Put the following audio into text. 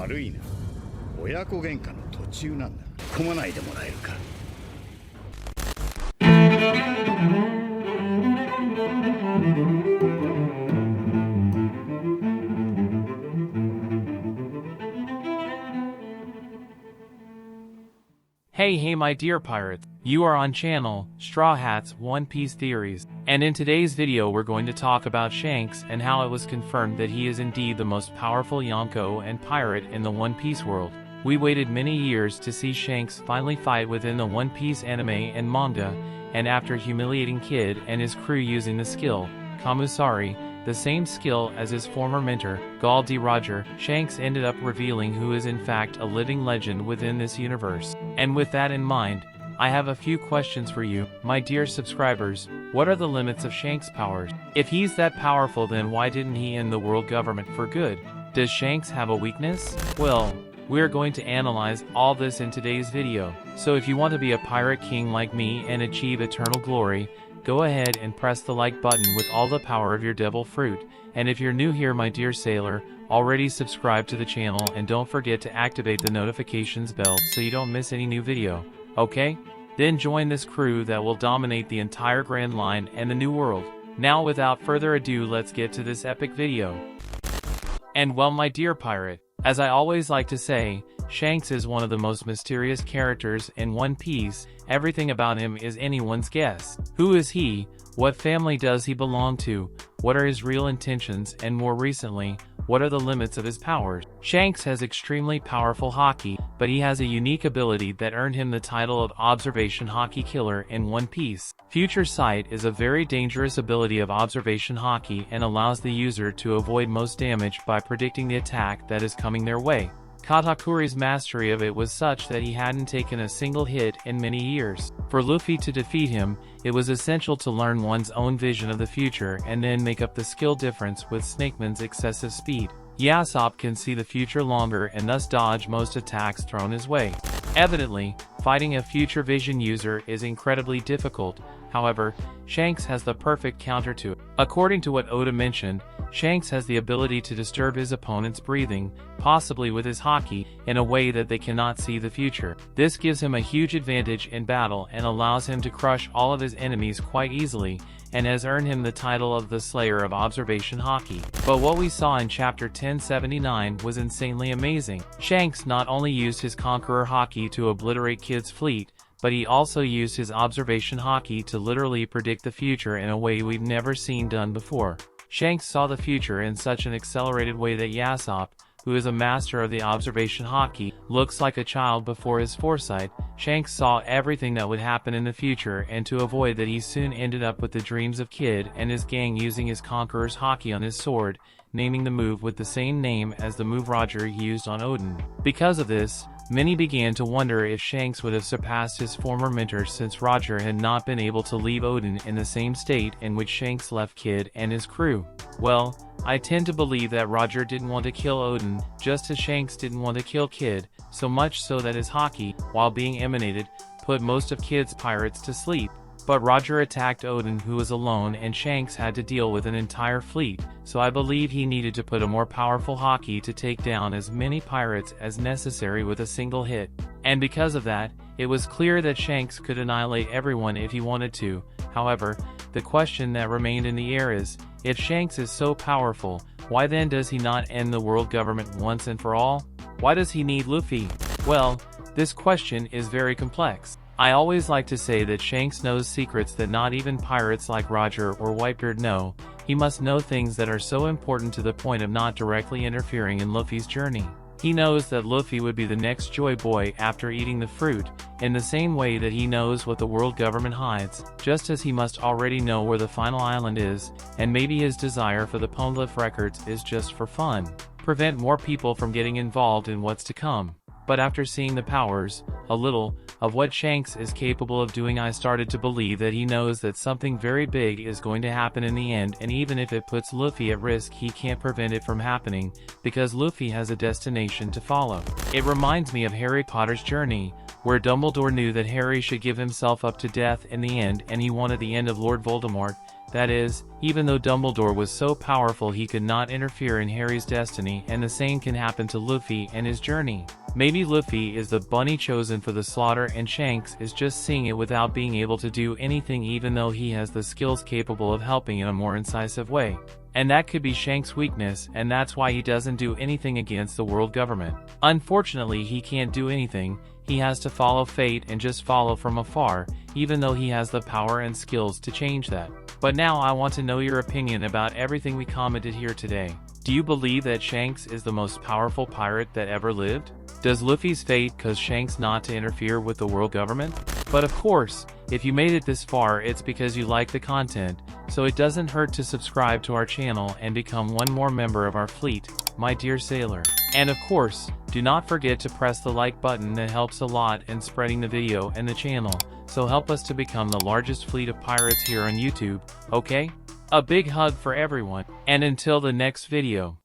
悪いな。親子喧嘩の途中なんだ。込まないでもらえるか。Hey my dear pirates, you are on channel, Straw Hat's One Piece Theories, and in today's video we're going to talk about Shanks and how it was confirmed that he is indeed the most powerful Yonko and pirate in the One Piece world. We waited many years to see Shanks finally fight within the One Piece anime and manga, and after humiliating Kid and his crew using the skill, Kamusari, the same skill as his former mentor, Gol D. Roger, Shanks ended up revealing who is in fact a living legend within this universe. And with that in mind, I have a few questions for you, my dear subscribers. What are the limits of Shanks' powers? If he's that powerful, then why didn't he end the world government for good? Does Shanks have a weakness? Well, we're going to analyze all this in today's video. So if you want to be a pirate king like me and achieve eternal glory, go ahead and press the like button with all the power of your devil fruit. And if you're new here, my dear sailor, already subscribe to the channel and don't forget to activate the notifications bell so you don't miss any new video, okay? Then join this crew that will dominate the entire Grand Line and the New World. Now without further ado, let's get to this epic video. And well, my dear pirate, as I always like to say, Shanks is one of the most mysterious characters in One Piece. Everything about him is anyone's guess. Who is he? What family does he belong to? What are his real intentions? And more recently, what are the limits of his powers? Shanks has extremely powerful haki, but he has a unique ability that earned him the title of Observation Haki Killer in One Piece. Future Sight is a very dangerous ability of observation haki and allows the user to avoid most damage by predicting the attack that is coming their way. Katakuri's mastery of it was such that he hadn't taken a single hit in many years. For Luffy to defeat him, it was essential to learn one's own vision of the future and then make up the skill difference with Snakeman's excessive speed. Yasopp can see the future longer and thus dodge most attacks thrown his way. Evidently, fighting a future vision user is incredibly difficult. However, Shanks has the perfect counter to it. According to what Oda mentioned, Shanks has the ability to disturb his opponent's breathing, possibly with his haki, in a way that they cannot see the future. This gives him a huge advantage in battle and allows him to crush all of his enemies quite easily, and has earned him the title of the Slayer of Observation Haki. But what we saw in chapter 1079 was insanely amazing. Shanks not only used his Conqueror Haki to obliterate Kid's fleet, but he also used his Observation Haki to literally predict the future in a way we've never seen done before. Shanks saw the future in such an accelerated way that Yasopp, who is a master of the Observation Haki, looks like a child before his foresight. Shanks saw everything that would happen in the future, and to avoid that he soon ended up with the dreams of Kid and his gang using his Conqueror's Haki on his sword, naming the move with the same name as the move Roger used on Odin. Because of this, many began to wonder if Shanks would have surpassed his former mentor, since Roger had not been able to leave Odin in the same state in which Shanks left Kid and his crew. Well, I tend to believe that Roger didn't want to kill Odin, just as Shanks didn't want to kill Kid, so much so that his haki, while being emanated, put most of Kid's pirates to sleep. But Roger attacked Odin, who was alone, and Shanks had to deal with an entire fleet, so I believe he needed to put a more powerful haki to take down as many pirates as necessary with a single hit. And because of that, it was clear that Shanks could annihilate everyone if he wanted to. However, the question that remained in the air is, if Shanks is so powerful, why then does he not end the world government once and for all? Why does he need Luffy? Well, this question is very complex. I always like to say that Shanks knows secrets that not even pirates like Roger or Whitebeard know. He must know things that are so important to the point of not directly interfering in Luffy's journey. He knows that Luffy would be the next Joy Boy after eating the fruit, in the same way that he knows what the world government hides, just as he must already know where the final island is, and maybe his desire for the Poneglyph records is just for fun. Prevent more people from getting involved in what's to come. But after seeing the powers, a little, of what Shanks is capable of doing, I started to believe that he knows that something very big is going to happen in the end, and even if it puts Luffy at risk, he can't prevent it from happening, because Luffy has a destination to follow. It reminds me of Harry Potter's journey, where Dumbledore knew that Harry should give himself up to death in the end, and he wanted the end of Lord Voldemort, That is, even though Dumbledore was so powerful he could not interfere in Harry's destiny, and the same can happen to Luffy and his journey. Maybe Luffy is the bunny chosen for the slaughter and Shanks is just seeing it without being able to do anything even though he has the skills capable of helping in a more incisive way. And that could be Shanks' weakness, and that's why he doesn't do anything against the world government. Unfortunately, he can't do anything. He has to follow fate and just follow from afar, even though he has the power and skills to change that. But now I want to know your opinion about everything we commented here today. Do you believe that Shanks is the most powerful pirate that ever lived? Does Luffy's fate cause Shanks not to interfere with the world government? But of course, if you made it this far, it's because you like the content, so it doesn't hurt to subscribe to our channel and become one more member of our fleet, my dear sailor. And of course, do not forget to press the like button, that helps a lot in spreading the video and the channel, so help us to become the largest fleet of pirates here on YouTube, okay? A big hug for everyone, and until the next video.